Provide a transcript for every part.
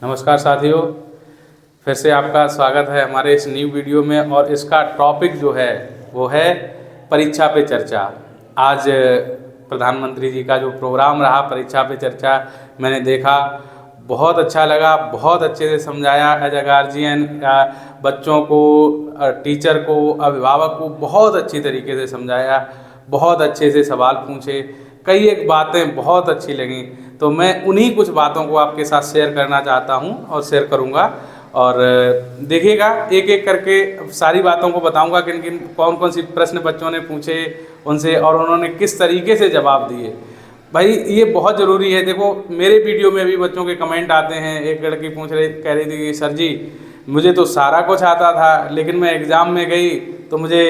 नमस्कार साथियों, फिर से आपका स्वागत है हमारे इस न्यू वीडियो में। और इसका टॉपिक जो है वो है परीक्षा पे चर्चा। आज प्रधानमंत्री जी का जो प्रोग्राम रहा परीक्षा पे चर्चा, मैंने देखा, बहुत अच्छा लगा। बहुत अच्छे से समझाया एज अ गार्जियन, बच्चों को, टीचर को, अभिभावक को बहुत अच्छी तरीके से समझाया। बहुत अच्छे से सवाल पूछे, कई एक बातें बहुत अच्छी लगीं। तो मैं उन्हीं कुछ बातों को आपके साथ शेयर करना चाहता हूं और शेयर करूंगा। और देखिएगा, एक एक करके सारी बातों को बताऊंगा किन किन कौन कौन सी प्रश्न बच्चों ने पूछे उनसे और उन्होंने किस तरीके से जवाब दिए। भाई ये बहुत ज़रूरी है। देखो, मेरे वीडियो में भी बच्चों के कमेंट आते हैं। एक लड़की कह रही थी कि सर जी, मुझे तो सारा कुछ आता था, लेकिन मैं एग्ज़ाम में गई तो मुझे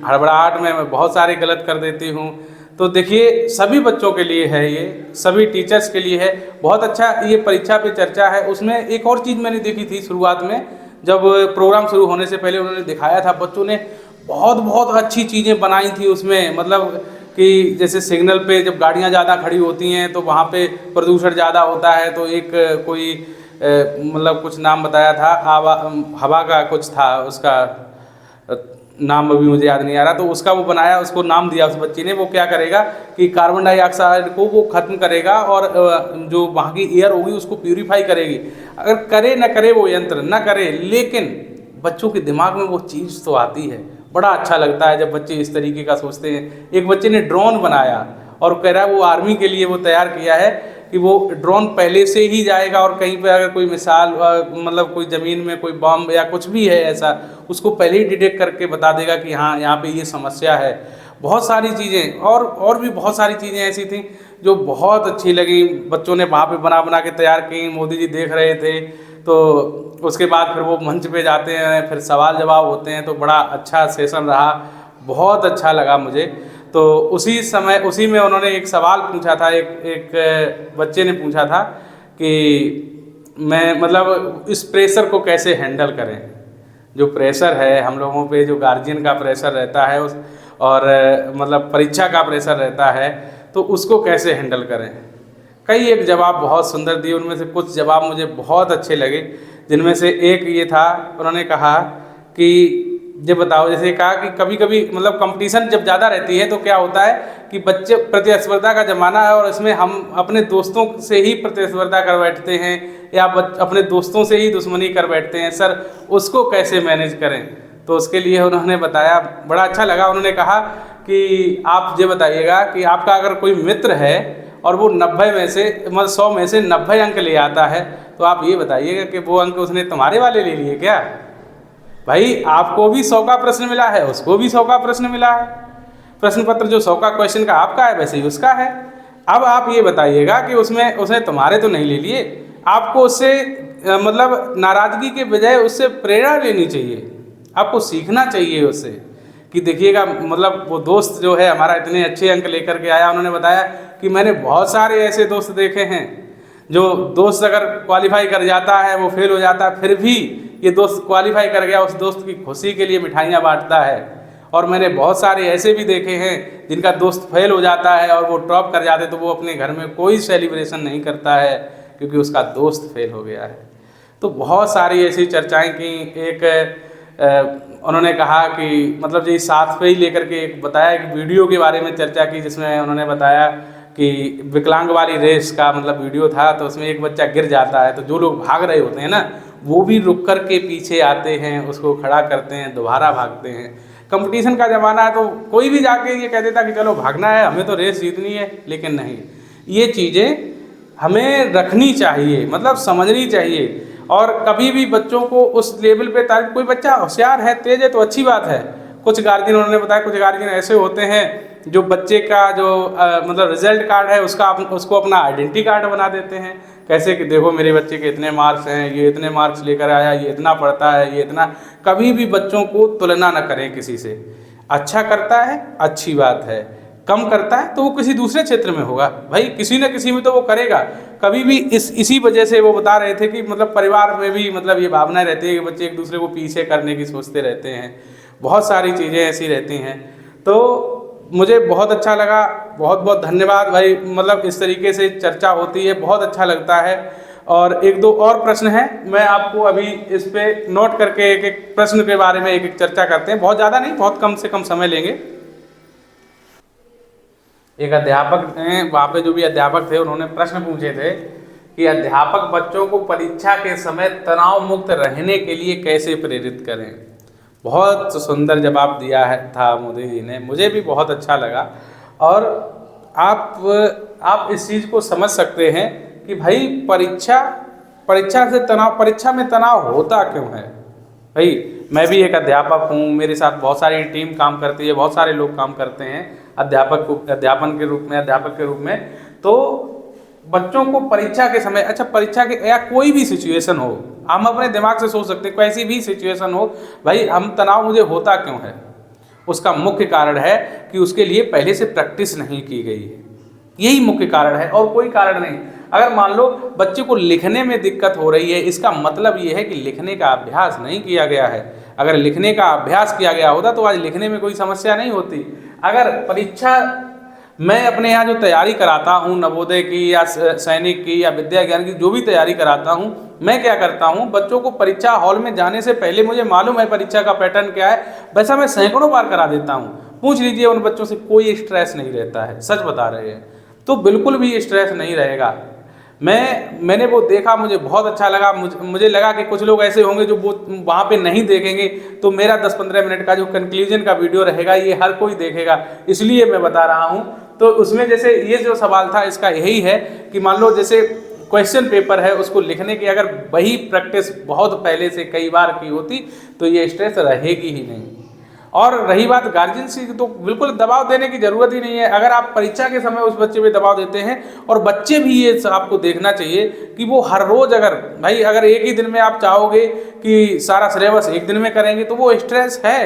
हड़बड़ाहट में मैं बहुत सारे गलत कर देती हूँ। तो देखिए, सभी बच्चों के लिए है ये, सभी टीचर्स के लिए है। बहुत अच्छा ये परीक्षा पे चर्चा है। उसमें एक और चीज़ मैंने देखी थी शुरुआत में, जब प्रोग्राम शुरू होने से पहले उन्होंने दिखाया था, बच्चों ने बहुत बहुत अच्छी चीज़ें बनाई थी उसमें। मतलब कि जैसे सिग्नल पे जब गाड़ियाँ ज़्यादा खड़ी होती हैं तो वहाँ पे प्रदूषण ज़्यादा होता है, तो एक कोई मतलब कुछ नाम बताया था, हवा का कुछ था, उसका नाम अभी मुझे याद नहीं आ रहा। तो उसका वो बनाया, उसको नाम दिया उस बच्ची ने। वो क्या करेगा कि कार्बन डाइऑक्साइड को वो खत्म करेगा और जो वहाँ की एयर होगी उसको प्यूरीफाई करेगी। अगर करे ना करे वो यंत्र ना करे, लेकिन बच्चों के दिमाग में वो चीज़ तो आती है। बड़ा अच्छा लगता है जब बच्चे इस तरीके का सोचते हैं। एक बच्चे ने ड्रोन बनाया और कह रहा है वो आर्मी के लिए वो तैयार किया है कि वो ड्रोन पहले से ही जाएगा और कहीं पे अगर कोई मिसाल मतलब कोई ज़मीन में कोई बम या कुछ भी है ऐसा, उसको पहले ही डिटेक्ट करके बता देगा कि हाँ यहाँ पे ये समस्या है। बहुत सारी चीज़ें और भी बहुत सारी चीज़ें ऐसी थी जो बहुत अच्छी लगी। बच्चों ने वहाँ पे बना बना के तैयार की, मोदी जी देख रहे थे। तो उसके बाद फिर वो मंच पे जाते हैं, फिर सवाल जवाब होते हैं। तो बड़ा अच्छा सेशन रहा, बहुत अच्छा लगा मुझे। तो उसी में उन्होंने एक सवाल पूछा था, एक बच्चे ने पूछा था कि मैं मतलब इस प्रेशर को कैसे हैंडल करें। जो प्रेशर है हम लोगों पे, जो गार्जियन का प्रेशर रहता है और मतलब परीक्षा का प्रेशर रहता है, तो उसको कैसे हैंडल करें। कई एक जवाब बहुत सुंदर दिए, उनमें से कुछ जवाब मुझे बहुत अच्छे लगे। जिनमें से एक ये था, उन्होंने कहा कि ये बताओ, जैसे कहा कि कभी कभी मतलब कंपटीशन जब ज़्यादा रहती है तो क्या होता है कि बच्चे, प्रतिस्पर्धा का ज़माना है और इसमें हम अपने दोस्तों से ही प्रतिस्पर्धा कर बैठते हैं या अपने दोस्तों से ही दुश्मनी कर बैठते हैं। सर, उसको कैसे मैनेज करें। तो उसके लिए उन्होंने बताया, बड़ा अच्छा लगा। उन्होंने कहा कि आप ये बताइएगा कि आपका अगर कोई मित्र है और वो 90 में से मतलब 100 में से 90 अंक ले आता है, तो आप ये बताइएगा कि वो अंक उसने तुम्हारे वाले ले लिए क्या। भाई, आपको भी 100 का प्रश्न मिला है, उसको भी 100 का प्रश्न मिला है। प्रश्न पत्र जो 100 का क्वेश्चन का आपका है वैसे ही उसका है। अब आप ये बताइएगा कि उसमें उसने तुम्हारे तो नहीं ले लिए। आपको उससे मतलब नाराज़गी के बजाय उससे प्रेरणा लेनी चाहिए। आपको सीखना चाहिए उससे कि देखिएगा, मतलब वो दोस्त जो है हमारा इतने अच्छे अंक लेकर के आया। उन्होंने बताया कि मैंने बहुत सारे ऐसे दोस्त देखे हैं जो दोस्त अगर क्वालिफाई कर जाता है वो फेल हो जाता है, फिर भी ये दोस्त क्वालिफाई कर गया, उस दोस्त की खुशी के लिए मिठाइयाँ बांटता है। और मैंने बहुत सारे ऐसे भी देखे हैं जिनका दोस्त फेल हो जाता है और वो टॉप कर जाते, तो वो अपने घर में कोई सेलिब्रेशन नहीं करता है क्योंकि उसका दोस्त फेल हो गया है। तो बहुत सारी ऐसी चर्चाएं की। उन्होंने कहा कि मतलब ये साथ पे ही लेकर के एक बताया, एक वीडियो के बारे में चर्चा की जिसमें उन्होंने बताया कि विकलांग वाली रेस का मतलब वीडियो था। तो उसमें एक बच्चा गिर जाता है, तो जो लोग भाग रहे होते हैं ना, वो भी रुक कर के पीछे आते हैं, उसको खड़ा करते हैं, दोबारा भागते हैं। कंपटीशन का ज़माना है तो कोई भी जाके ये कह देता कि चलो भागना है, हमें तो रेस जीतनी है। लेकिन नहीं, ये चीज़ें हमें रखनी चाहिए, मतलब समझनी चाहिए। और कभी भी बच्चों को उस लेवल पे तारीफ, कोई बच्चा होशियार है, तेज है, तो अच्छी बात है। कुछ गार्जियन, उन्होंने बताया, कुछ गार्जियन ऐसे होते हैं जो बच्चे का जो मतलब रिजल्ट कार्ड है उसको अपना आइडेंटिटी कार्ड बना देते हैं। कैसे कि देखो मेरे बच्चे के इतने मार्क्स हैं, ये इतने मार्क्स लेकर आया, ये इतना पढ़ता है, ये इतना। कभी भी बच्चों को तुलना न करें किसी से। अच्छा करता है अच्छी बात है, कम करता है तो वो किसी दूसरे क्षेत्र में होगा। भाई, किसी न किसी में तो वो करेगा। कभी भी इसी वजह से वो बता रहे थे कि मतलब परिवार में भी मतलब ये भावनाएं रहती है कि बच्चे एक दूसरे को पीछे करने की सोचते रहते हैं। बहुत सारी चीज़ें ऐसी रहती हैं। तो मुझे बहुत अच्छा लगा। बहुत बहुत धन्यवाद भाई। मतलब इस तरीके से चर्चा होती है, बहुत अच्छा लगता है। और एक दो और प्रश्न हैं, मैं आपको अभी इस पे नोट करके एक एक प्रश्न के बारे में एक एक चर्चा करते हैं, बहुत ज़्यादा नहीं, बहुत कम से कम समय लेंगे। एक अध्यापक ने, वहाँ पे जो भी अध्यापक थे उन्होंने प्रश्न पूछे थे कि अध्यापक बच्चों को परीक्षा के समय तनाव मुक्त रहने के लिए कैसे प्रेरित करें। बहुत सुंदर जवाब दिया है था मोदी जी ने, मुझे भी बहुत अच्छा लगा। और आप इस चीज़ को समझ सकते हैं कि भाई परीक्षा से तनाव, परीक्षा में तनाव होता क्यों है। भाई मैं भी एक अध्यापक हूँ, मेरे साथ बहुत सारी टीम काम करती है, बहुत सारे लोग काम करते हैं अध्यापक के रूप में। तो बच्चों को परीक्षा के समय, अच्छा परीक्षा के या कोई भी सिचुएशन हो, हम अपने दिमाग से सोच सकते हैं कैसी भी सिचुएशन हो, भाई हम तनाव मुझे होता क्यों है। उसका मुख्य कारण है कि उसके लिए पहले से प्रैक्टिस नहीं की गई है, यही मुख्य कारण है और कोई कारण नहीं। अगर मान लो बच्चे को लिखने में दिक्कत हो रही है, इसका मतलब ये है कि लिखने का अभ्यास नहीं किया गया है। अगर लिखने का अभ्यास किया गया होता तो आज लिखने में कोई समस्या नहीं होती। अगर परीक्षा, मैं अपने यहाँ जो तैयारी कराता हूँ नवोदय की या सैनिक की या विद्या ज्ञान की जो भी तैयारी कराता हूँ, मैं क्या करता हूँ, बच्चों को परीक्षा हॉल में जाने से पहले मुझे मालूम है परीक्षा का पैटर्न क्या है, वैसा मैं सैकड़ों बार करा देता हूँ। पूछ लीजिए उन बच्चों से, कोई स्ट्रेस नहीं रहता है, सच बता रहे हैं। तो बिल्कुल भी स्ट्रेस नहीं रहेगा। मैंने वो देखा, मुझे बहुत अच्छा लगा। मुझे लगा कि कुछ लोग ऐसे होंगे जो वो वहाँ पे नहीं देखेंगे, तो मेरा 10-15 मिनट का जो कंक्लूजन का वीडियो रहेगा ये हर कोई देखेगा, इसलिए मैं बता रहा हूँ। तो उसमें जैसे ये जो सवाल था इसका यही है कि मान लो जैसे क्वेश्चन पेपर है, उसको लिखने की अगर वही प्रैक्टिस बहुत पहले से कई बार की होती तो ये स्ट्रेस रहेगी ही नहीं। और रही बात गार्जियन की, तो बिल्कुल दबाव देने की ज़रूरत ही नहीं है। अगर आप परीक्षा के समय उस बच्चे पे दबाव देते हैं, और बच्चे भी ये आपको देखना चाहिए कि वो हर रोज़, अगर एक ही दिन में आप चाहोगे कि सारा सिलेबस एक दिन में करेंगे तो वो स्ट्रेस है,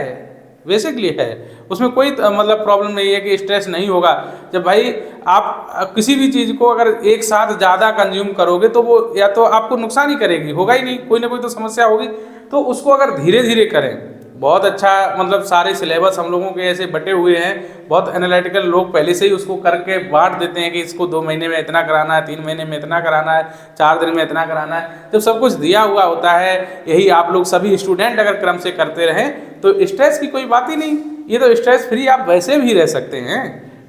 बेसिकली है, उसमें कोई मतलब प्रॉब्लम नहीं है कि स्ट्रेस नहीं होगा। जब भाई आप किसी भी चीज़ को अगर एक साथ ज़्यादा कंज्यूम करोगे तो वो या तो आपको नुकसान ही करेगी, होगा ही नहीं, कोई ना कोई तो समस्या होगी। तो उसको अगर धीरे धीरे करें, बहुत अच्छा, मतलब सारे सिलेबस हम लोगों के ऐसे बटे हुए हैं, बहुत एनालिटिकल लोग पहले से ही उसको करके बांट देते हैं कि इसको 2 महीने में इतना कराना है, 3 महीने में इतना कराना है, 4 दिन में इतना कराना है। जब सब कुछ दिया हुआ होता है, यही आप लोग सभी स्टूडेंट अगर क्रम से करते रहें तो स्ट्रेस की कोई बात ही नहीं, ये तो स्ट्रेस फ्री आप वैसे भी रह सकते हैं।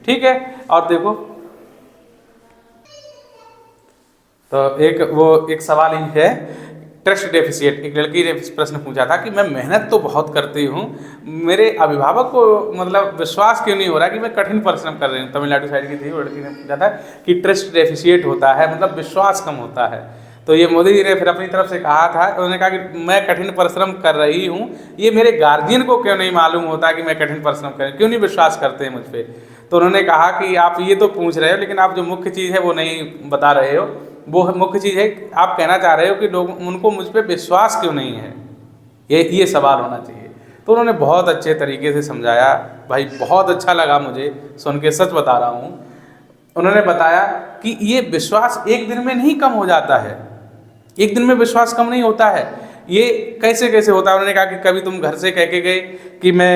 ठीक है, और देखो तो एक सवाल ही है, ट्रस्ट डेफिशिएट। एक लड़की ने प्रश्न पूछा था कि मैं मेहनत तो बहुत करती हूँ, मेरे अभिभावक को मतलब विश्वास क्यों नहीं हो रहा कि मैं कठिन परिश्रम कर रही हूँ। तमिलनाडु साइड की थी वो लड़की ने पूछा था कि ट्रस्ट डेफिशिएट होता है, मतलब विश्वास कम होता है। तो ये मोदी जी ने फिर अपनी तरफ से कहा था, उन्होंने कहा कि मैं कठिन परिश्रम कर रही हूँ, ये मेरे गार्जियन को क्यों नहीं मालूम होता कि मैं कठिन परिश्रम कर, क्यों नहीं विश्वास करते हैं मुझ पर। तो उन्होंने कहा कि आप ये तो पूछ रहे हो, लेकिन आप जो मुख्य चीज़ है वो नहीं बता रहे हो। वो मुख्य चीज़ है, आप कहना चाह रहे हो कि लोग, उनको मुझ पर विश्वास क्यों नहीं है, ये सवाल होना चाहिए। तो उन्होंने बहुत अच्छे तरीके से समझाया, भाई बहुत अच्छा लगा मुझे सुन के, सच बता रहा हूँ। उन्होंने बताया कि ये विश्वास एक दिन में नहीं कम हो जाता है, एक दिन में विश्वास कम नहीं होता है। ये कैसे होता है। उन्होंने कहा कि कभी तुम घर से कह के गए कि मैं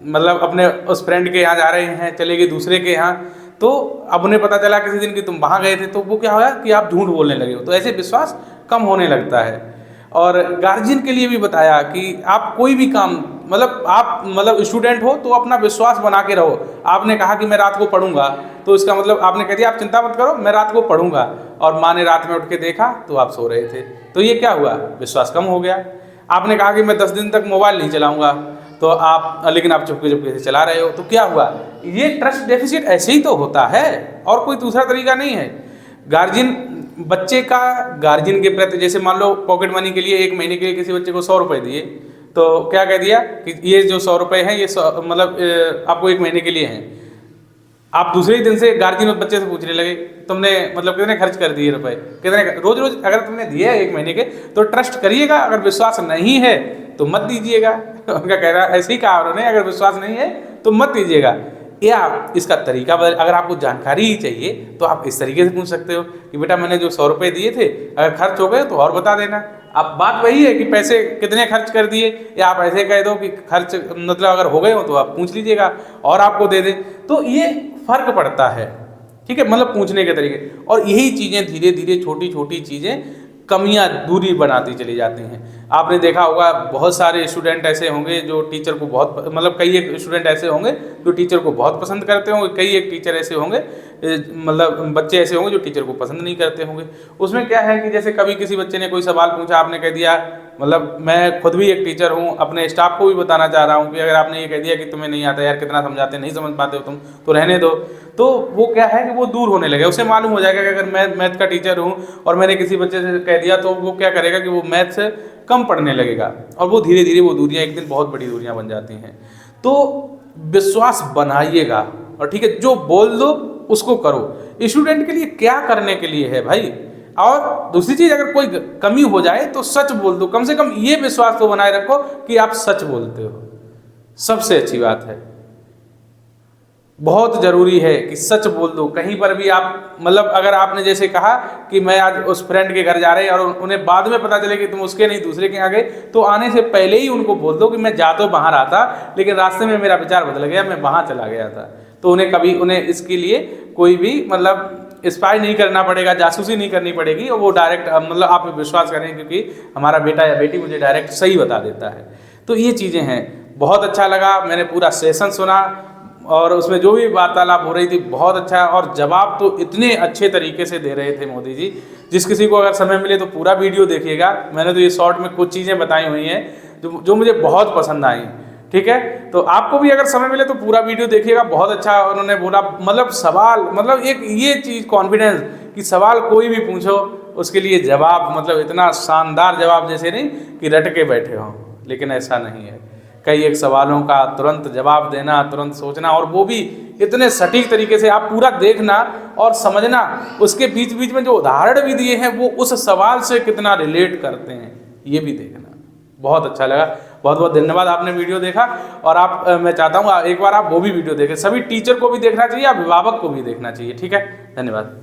मतलब अपने उस फ्रेंड के यहाँ जा रहे हैं, चले गए दूसरे के यहाँ, तो अब उन्हें पता चला किसी दिन कि तुम वहाँ गए थे, तो वो क्या हुआ कि आप झूठ बोलने लगे हो, तो ऐसे विश्वास कम होने लगता है। और गार्जियन के लिए भी बताया कि आप कोई भी काम, आप स्टूडेंट हो तो अपना विश्वास बना के रहो। आपने कहा कि मैं रात को पढ़ूंगा, तो इसका मतलब आपने कह दिया आप चिंता मत करो मैं रात को पढ़ूंगा, और माँ ने रात में उठ के देखा तो आप सो रहे थे, तो ये क्या हुआ, विश्वास कम हो गया। आपने कहा कि मैं 10 दिन तक मोबाइल नहीं चलाऊंगा, तो लेकिन आप चुपके से चला रहे हो, तो क्या हुआ, ये ट्रस्ट डेफिसिट ऐसे ही तो होता है, और कोई दूसरा तरीका नहीं है। बच्चे का गार्जियन के प्रति, जैसे मान लो पॉकेट मनी के लिए 1 महीने के लिए किसी बच्चे को 100 रुपये दिए, तो क्या कह दिया कि ये जो 100 रुपये हैं ये आपको 1 महीने के लिए हैं। आप दूसरे ही दिन से गार्जियन उस बच्चे से पूछने लगे तुमने कितने खर्च कर दिए रुपए, कितने, रोज अगर तुमने दिए 1 महीने के तो ट्रस्ट करिएगा, अगर विश्वास नहीं है तो मत दीजिएगा। उनका कहना ऐसे ही कहा उन्होंने, अगर विश्वास नहीं है तो मत दीजिएगा। या इसका तरीका अगर आपको जानकारी ही चाहिए तो आप इस तरीके से पूछ सकते हो कि बेटा मैंने जो 100 रुपये दिए थे अगर खर्च हो गए तो और बता देना। अब बात वही है कि पैसे कितने खर्च कर दिए, या आप ऐसे कह दो कि खर्च अगर हो गए हो तो आप पूछ लीजिएगा और आपको दे दें। तो ये फर्क पड़ता है ठीक है, मतलब पूछने के तरीके। और यही चीज़ें धीरे धीरे छोटी छोटी चीज़ें कमियां दूरी बनाती चली जाती हैं। आपने देखा होगा बहुत सारे स्टूडेंट ऐसे होंगे जो टीचर को बहुत, मतलब कई एक स्टूडेंट ऐसे होंगे जो टीचर को बहुत पसंद करते होंगे, कई एक टीचर ऐसे होंगे, मतलब बच्चे ऐसे होंगे जो टीचर को पसंद नहीं करते होंगे। उसमें क्या है कि जैसे कभी किसी बच्चे ने कोई सवाल पूछा, आपने कह दिया, मतलब मैं खुद भी एक टीचर हूँ, अपने स्टाफ को भी बताना चाह रहा हूँ कि अगर आपने ये कह दिया कि तुम्हें नहीं आता यार, कितना समझाते नहीं समझ पाते हो तुम, तो रहने दो, तो वो क्या है कि वो दूर होने लगे। उसे मालूम हो जाएगा कि अगर मैं मैथ का टीचर हूँ और मैंने किसी बच्चे से कह दिया, तो वो क्या करेगा कि वो मैथ से कम पढ़ने लगेगा, और वो धीरे धीरे वो दूरियां एक दिन बहुत बड़ी दूरियां बन जाती हैं। तो विश्वास बनाइएगा, और ठीक है, जो बोल दो उसको करो। स्टूडेंट के लिए क्या करने के लिए है भाई। और दूसरी चीज, अगर कोई कमी हो जाए तो सच बोल दो, कम से कम ये विश्वास तो बनाए रखो कि आप सच बोलते हो। सबसे अच्छी बात है, बहुत जरूरी है कि सच बोल दो। कहीं पर भी आप, मतलब अगर आपने जैसे कहा कि मैं आज उस फ्रेंड के घर जा रहे हैं और उन्हें बाद में पता चले कि तुम उसके नहीं दूसरे के यहाँ गए, तो आने से पहले ही उनको बोल दो कि मैं जा तो बाहर आता, लेकिन रास्ते में मेरा विचार बदल गया, मैं वहाँ चला गया था। तो उन्हें इसके लिए कोई भी मतलब स्पाई नहीं करना पड़ेगा, जासूसी नहीं करनी पड़ेगी, और वो डायरेक्ट, मतलब आप विश्वास करें क्योंकि हमारा बेटा या बेटी मुझे डायरेक्ट सही बता देता है। तो ये चीज़ें हैं। बहुत अच्छा लगा, मैंने पूरा सेशन सुना और उसमें जो भी वार्तालाप हो रही थी बहुत अच्छा, और जवाब तो इतने अच्छे तरीके से दे रहे थे मोदी जी। जिस किसी को अगर समय मिले तो पूरा वीडियो देखिएगा। मैंने तो ये शॉर्ट में कुछ चीज़ें बताई हुई हैं जो मुझे बहुत पसंद आई, ठीक है। तो आपको भी अगर समय मिले तो पूरा वीडियो देखिएगा। बहुत अच्छा उन्होंने बोला, मतलब सवाल, मतलब एक ये चीज़ कॉन्फिडेंस कि सवाल कोई भी पूछो उसके लिए जवाब, मतलब इतना शानदार जवाब, जैसे नहीं कि रट के बैठे हों, लेकिन ऐसा नहीं है। कई एक सवालों का तुरंत जवाब देना, तुरंत सोचना, और वो भी इतने सटीक तरीके से आप पूरा देखना और समझना। उसके बीच बीच में जो उदाहरण भी दिए हैं वो उस सवाल से कितना रिलेट करते हैं, ये भी देखना। बहुत अच्छा लगा, बहुत बहुत धन्यवाद आपने वीडियो देखा। और मैं चाहता हूँ एक बार आप वो भी वीडियो देखें। सभी टीचर को भी देखना चाहिए, अभिभावक को भी देखना चाहिए, ठीक है। धन्यवाद।